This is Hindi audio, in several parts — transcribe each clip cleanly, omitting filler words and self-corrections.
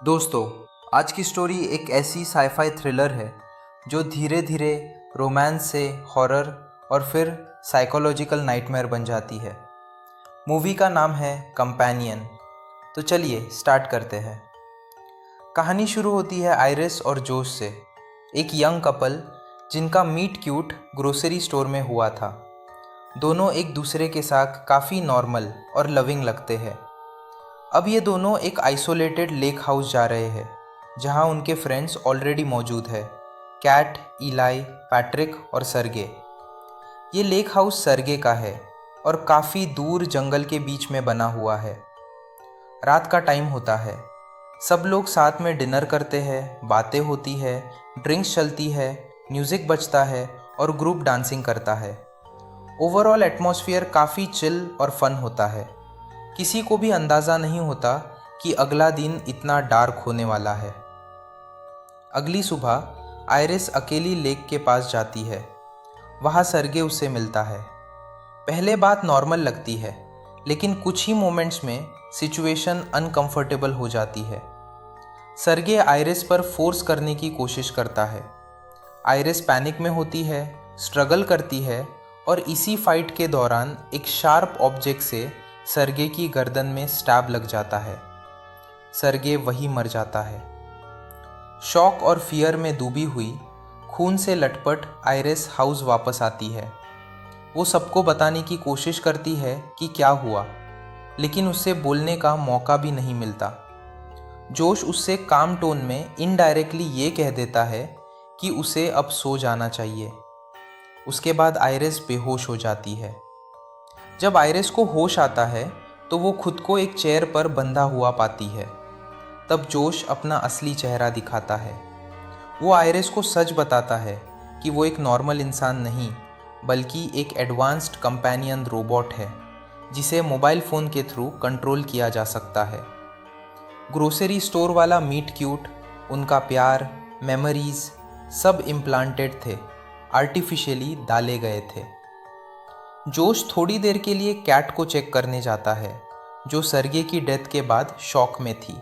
दोस्तों, आज की स्टोरी एक ऐसी साईफाई थ्रिलर है जो धीरे धीरे रोमांस से हॉरर और फिर साइकोलॉजिकल नाइटमेयर बन जाती है। मूवी का नाम है कंपेनियन। तो चलिए स्टार्ट करते हैं। कहानी शुरू होती है आइरिस और जोश से, एक यंग कपल जिनका मीट क्यूट ग्रोसरी स्टोर में हुआ था। दोनों एक दूसरे के साथ काफ़ी नॉर्मल और लविंग लगते हैं। अब ये दोनों एक आइसोलेटेड लेक हाउस जा रहे हैं जहां उनके फ्रेंड्स ऑलरेडी मौजूद है, कैट, इलाई, पैट्रिक और सरगे। ये लेक हाउस सरगे का है और काफ़ी दूर जंगल के बीच में बना हुआ है। रात का टाइम होता है, सब लोग साथ में डिनर करते हैं, बातें होती है, ड्रिंक्स चलती है, म्यूज़िक बजता है और ग्रुप डांसिंग करता है। ओवरऑल एटमॉस्फेयर काफ़ी चिल और फन होता है। किसी को भी अंदाज़ा नहीं होता कि अगला दिन इतना डार्क होने वाला है। अगली सुबह आइरिस अकेली लेक के पास जाती है। वहाँ सरगे उससे मिलता है। पहले बात नॉर्मल लगती है, लेकिन कुछ ही मोमेंट्स में सिचुएशन अनकंफर्टेबल हो जाती है। सरगे आइरिस पर फोर्स करने की कोशिश करता है। आइरिस पैनिक में होती है, स्ट्रगल करती है और इसी फाइट के दौरान एक शार्प ऑब्जेक्ट से सरगे की गर्दन में स्टैब लग जाता है। सरगे वही मर जाता है। शॉक और फियर में डूबी हुई, खून से लटपट आइरिस हाउस वापस आती है। वो सबको बताने की कोशिश करती है कि क्या हुआ, लेकिन उससे बोलने का मौका भी नहीं मिलता। जोश उससे काम टोन में इनडायरेक्टली ये कह देता है कि उसे अब सो जाना चाहिए। उसके बाद आइरिस बेहोश हो जाती है। जब आइरिस को होश आता है तो वो खुद को एक चेयर पर बंधा हुआ पाती है। तब जोश अपना असली चेहरा दिखाता है। वो आइरिस को सच बताता है कि वो एक नॉर्मल इंसान नहीं, बल्कि एक एडवांस्ड कंपेनियन रोबोट है जिसे मोबाइल फ़ोन के थ्रू कंट्रोल किया जा सकता है। ग्रोसरी स्टोर वाला मीट क्यूट, उनका प्यार, मेमोरीज सब इम्प्लांटेड थे, आर्टिफिशियली डाले गए थे। जोश थोड़ी देर के लिए कैट को चेक करने जाता है, जो सरगे की डेथ के बाद शॉक में थी।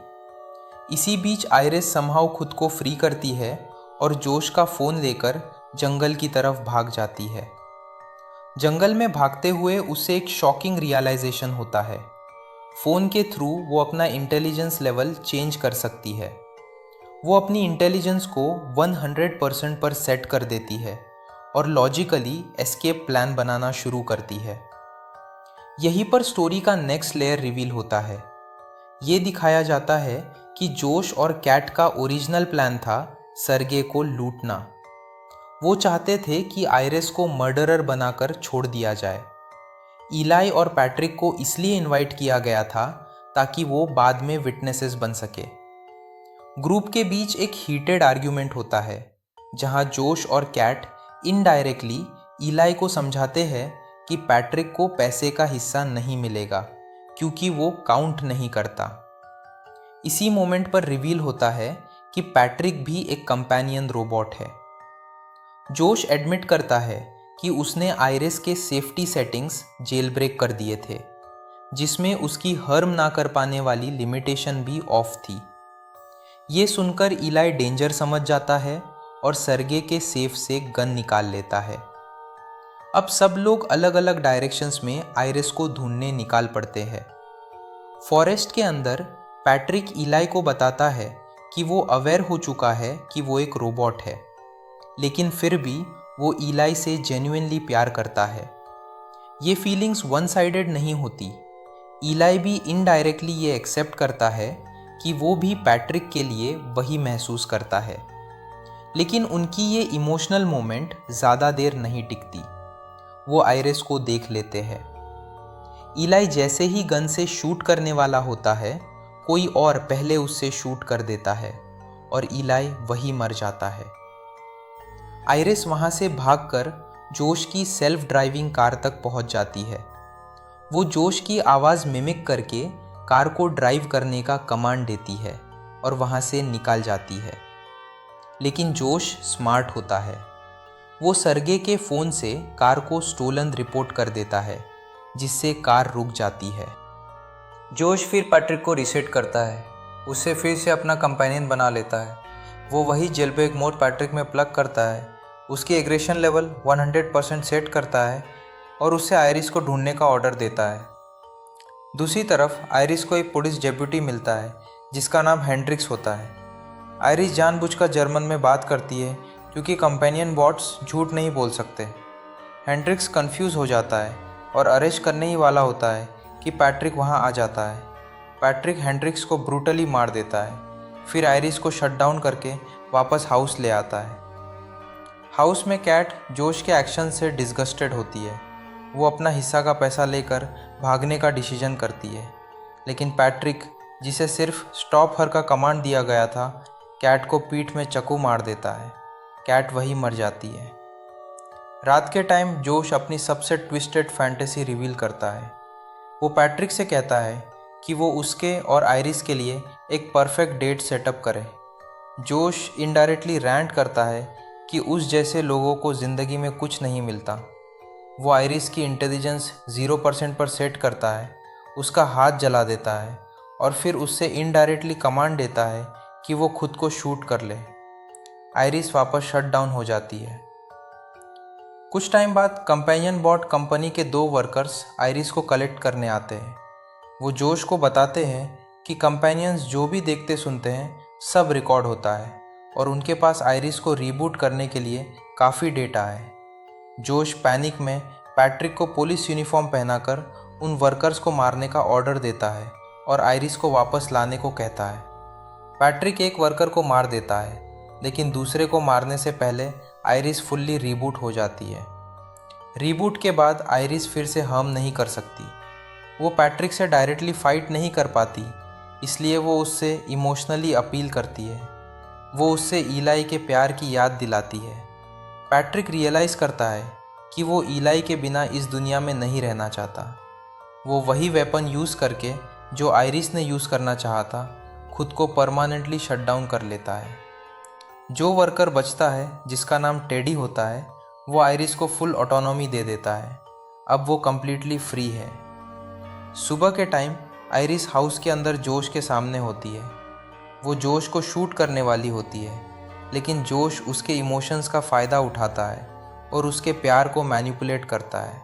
इसी बीच आइरिस समहाउ खुद को फ्री करती है और जोश का फ़ोन लेकर जंगल की तरफ भाग जाती है। जंगल में भागते हुए उसे एक शॉकिंग रियलाइजेशन होता है। फ़ोन के थ्रू वो अपना इंटेलिजेंस लेवल चेंज कर सकती है। वो अपनी इंटेलिजेंस को 100% पर सेट कर देती है और लॉजिकली एस्केप प्लान बनाना शुरू करती है। यहीं पर स्टोरी का नेक्स्ट लेयर रिवील होता है। ये दिखाया जाता है कि जोश और कैट का ओरिजिनल प्लान था सरगे को लूटना। वो चाहते थे कि आइरिस को मर्डरर बनाकर छोड़ दिया जाए। इलाई और पैट्रिक को इसलिए इनवाइट किया गया था ताकि वो बाद में विटनेसेस बन सके। ग्रुप के बीच एक हीटेड आर्ग्यूमेंट होता है, जहां जोश और कैट इनडायरेक्टली इलाई को समझाते हैं कि पैट्रिक को पैसे का हिस्सा नहीं मिलेगा क्योंकि वो काउंट नहीं करता। इसी मोमेंट पर रिवील होता है कि पैट्रिक भी एक कंपेनियन रोबोट है। जोश एडमिट करता है कि उसने आइरिस के सेफ्टी सेटिंग्स जेल ब्रेक कर दिए थे, जिसमें उसकी हर्म ना कर पाने वाली लिमिटेशन भी ऑफ थी। ये सुनकर इलाई डेंजर समझ जाता है और सरगे के सेफ से गन निकाल लेता है। अब सब लोग अलग अलग डायरेक्शंस में आइरिस को ढूंढने निकाल पड़ते हैं। फॉरेस्ट के अंदर पैट्रिक इलाई को बताता है कि वो अवेयर हो चुका है कि वो एक रोबोट है, लेकिन फिर भी वो इलाई से जेन्युइनली प्यार करता है। ये फीलिंग्स वन साइडेड नहीं होती। इलाई भी इनडायरेक्टली ये एक्सेप्ट करता है कि वो भी पैट्रिक के लिए वही महसूस करता है। लेकिन उनकी ये इमोशनल मोमेंट ज़्यादा देर नहीं टिकती। वो आइरिस को देख लेते हैं। इलाई जैसे ही गन से शूट करने वाला होता है, कोई और पहले उससे शूट कर देता है और इलाई वही मर जाता है। आइरिस वहाँ से भागकर जोश की सेल्फ ड्राइविंग कार तक पहुँच जाती है। वो जोश की आवाज़ मिमिक करके कार को ड्राइव करने का कमांड देती है और वहाँ से निकल जाती है। लेकिन जोश स्मार्ट होता है। वो सरगे के फ़ोन से कार को स्टोलन रिपोर्ट कर देता है, जिससे कार रुक जाती है। जोश फिर पैट्रिक को रीसेट करता है उसे फिर से अपना कंपेनियन बना लेता है। वो वही जेलब्रेक मोड पैट्रिक में प्लग करता है, उसकी एग्रेशन लेवल 100% सेट करता है और उससे आयरिस को ढूंढने का ऑर्डर देता है। दूसरी तरफ आयरिस को एक पुलिस डेप्यूटी मिलता है जिसका नाम हेंड्रिक्स होता है। आयरिस जानबूझकर जर्मन में बात करती है क्योंकि कंपेनियन बॉट्स झूठ नहीं बोल सकते। हेंड्रिक्स कंफ्यूज हो जाता है और अरेस्ट करने ही वाला होता है कि पैट्रिक वहां आ जाता है। पैट्रिक हेंड्रिक्स को ब्रूटली मार देता है, फिर आयरिस को शट डाउन करके वापस हाउस ले आता है। हाउस में कैट जोश के एक्शन से डिस्गस्टेड होती है। वो अपना हिस्सा का पैसा लेकर भागने का डिसीजन करती है, लेकिन पैट्रिक, जिसे सिर्फ स्टॉप हर का कमांड दिया गया था, कैट को पीठ में चाकू मार देता है। कैट वही मर जाती है। रात के टाइम जोश अपनी सबसे ट्विस्टेड फैंटेसी रिवील करता है। वो पैट्रिक से कहता है कि वो उसके और आयरिस के लिए एक परफेक्ट डेट सेटअप करे। जोश इनडायरेक्टली रैंट करता है कि उस जैसे लोगों को ज़िंदगी में कुछ नहीं मिलता। वो आयरिस की इंटेलिजेंस 0% पर सेट करता है, उसका हाथ जला देता है और फिर उससे इनडायरेक्टली कमांड देता है कि वो खुद को शूट कर ले। आयरिस वापस शट डाउन हो जाती है। कुछ टाइम बाद कंपेनियन बॉट कंपनी के 2 वर्कर्स आयरिस को कलेक्ट करने आते हैं। वो जोश को बताते हैं कि कंपेनियंस जो भी देखते सुनते हैं सब रिकॉर्ड होता है और उनके पास आयरिस को रीबूट करने के लिए काफ़ी डेटा है। जोश पैनिक में पैट्रिक को पुलिस यूनिफॉर्म पहनाकर उन वर्कर्स को मारने का ऑर्डर देता है और आयरिस को वापस लाने को कहता है। पैट्रिक एक वर्कर को मार देता है, लेकिन दूसरे को मारने से पहले आयरिस फुल्ली रीबूट हो जाती है। रीबूट के बाद आयरिस फिर से हार्म नहीं कर सकती। वो पैट्रिक से डायरेक्टली फाइट नहीं कर पाती, इसलिए वो उससे इमोशनली अपील करती है। वो उससे ईलाई के प्यार की याद दिलाती है। पैट्रिक रियलाइज़ करता है कि वो ईलाई के बिना इस दुनिया में नहीं रहना चाहता। वो वही वेपन यूज़ करके जो आयरिस ने यूज़ करना चाहा था, खुद को परमानेंटली शट डाउन कर लेता है। जो वर्कर बचता है, जिसका नाम टेडी होता है, वो आयरिस को फुल ऑटोनॉमी दे देता है। अब वो कम्प्लीटली फ्री है। सुबह के टाइम आयरिस हाउस के अंदर जोश के सामने होती है। वो जोश को शूट करने वाली होती है, लेकिन जोश उसके इमोशंस का फ़ायदा उठाता है और उसके प्यार को मैनिपुलेट करता है।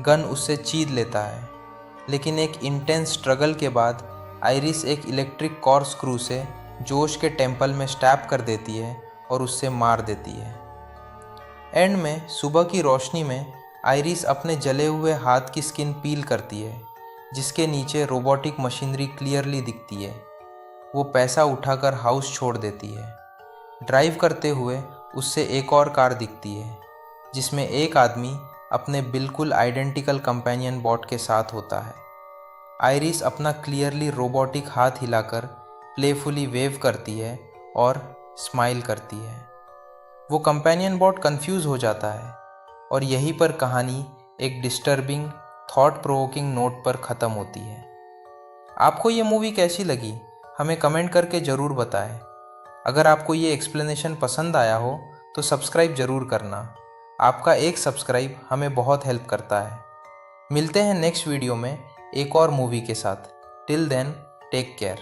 गन उससे चीर लेता है, लेकिन एक इंटेंस स्ट्रगल के बाद आयरिस एक इलेक्ट्रिक कॉर्कस्क्रू से जोश के टेम्पल में स्टैब कर देती है और उससे मार देती है। एंड में सुबह की रोशनी में आयरिस अपने जले हुए हाथ की स्किन पील करती है, जिसके नीचे रोबोटिक मशीनरी क्लियरली दिखती है। वो पैसा उठाकर हाउस छोड़ देती है। ड्राइव करते हुए उससे एक और कार दिखती है, जिसमें एक आदमी अपने बिल्कुल आइडेंटिकल कंपेनियन बॉट के साथ होता है। आयरिस अपना क्लियरली रोबोटिक हाथ हिलाकर प्लेफुली वेव करती है और स्माइल करती है। वो कंपेनियन बॉट कंफ्यूज हो जाता है और यहीं पर कहानी एक डिस्टर्बिंग, थॉट प्रोवोकिंग नोट पर ख़त्म होती है। आपको ये मूवी कैसी लगी, हमें कमेंट करके ज़रूर बताएं। अगर आपको ये एक्सप्लेनेशन पसंद आया हो तो सब्सक्राइब ज़रूर करना। आपका एक सब्सक्राइब हमें बहुत हेल्प करता है। मिलते हैं नेक्स्ट वीडियो में एक और मूवी के साथ। Till then, take care.